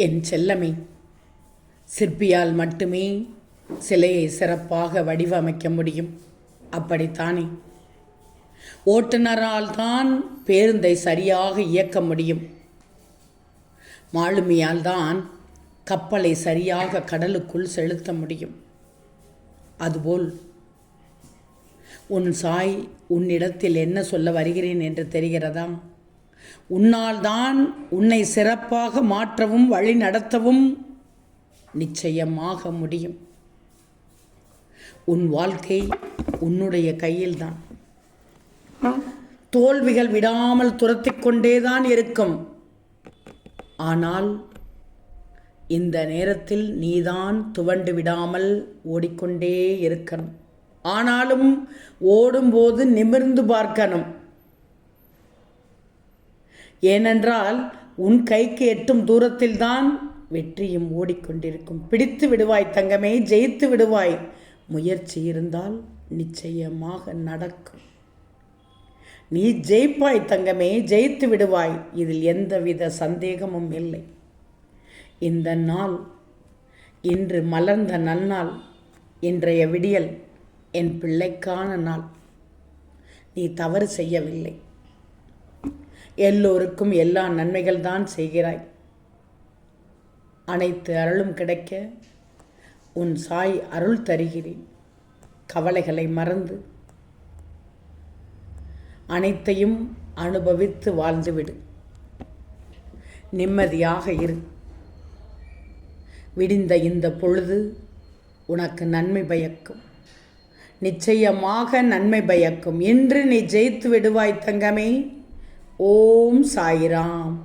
என் செல்லமே, சிற்பியால் மட்டுமே சிலையை சிறப்பாக வடிவமைக்க முடியும். அப்படித்தானே? ஓட்டுநரால் தான் பேருந்தை சரியாக இயக்க முடியும். மாலுமியால் தான் கப்பலை சரியாக கடலுக்குள் செலுத்த முடியும். அதுபோல் உன் சாய் உன்னிடத்தில் என்ன சொல்ல வருகிறேன் என்று தெரிகிறதா? உன்னால் தான் உன்னை சிறப்பாக மாற்றவும் வழி நடத்தவும் நிச்சயமாக முடியும். உன் வாழ்க்கை உன்னுடைய கையில்தான். தோல்விகள் விடாமல் துரத்திக் கொண்டேதான் இருக்கும். ஆனால் இந்த நேரத்தில் நீதான் துவண்டு விடாமல் ஓடிக்கொண்டே இருக்கணும். ஆனாலும் ஓடும்போது நிமிர்ந்து பார்க்கணும். ஏனென்றால் உன் கைக்கு எட்டும் தூரத்தில்தான் வெற்றியும் ஓடிக்கொண்டிருக்கும். பிடித்து விடுவாய் தங்கமே, ஜெயித்து விடுவாய். முயற்சி இருந்தால் நிச்சயமாக நடக்கும். நீ ஜெயிப்பாய் தங்கமே, ஜெயித்து விடுவாய். இதில் எந்தவித சந்தேகமும் இல்லை. இந்த நாள், இன்று மலர்ந்த நன்னாள், இன்றைய விடியல் என் பிள்ளைக்கான நாள். நீ தவறு செய்யவில்லை. எல்லோருக்கும் எல்லா நன்மைகள் தான் செய்கிறாய். அனைத்து அருளும் கிடைக்க உன் சாய் அருள் தருகிறேன். கவலைகளை மறந்து அனைத்தையும் அனுபவித்து வாழ்ந்துவிடு. நிம்மதியாக இரு. விடிந்த இந்த பொழுது உனக்கு நன்மை பயக்கும். நிச்சயமாக நன்மை பயக்கும். இன்று நீ ஜெயித்து விடுவாய் தங்கமே. ஓம் சாய்ராம்.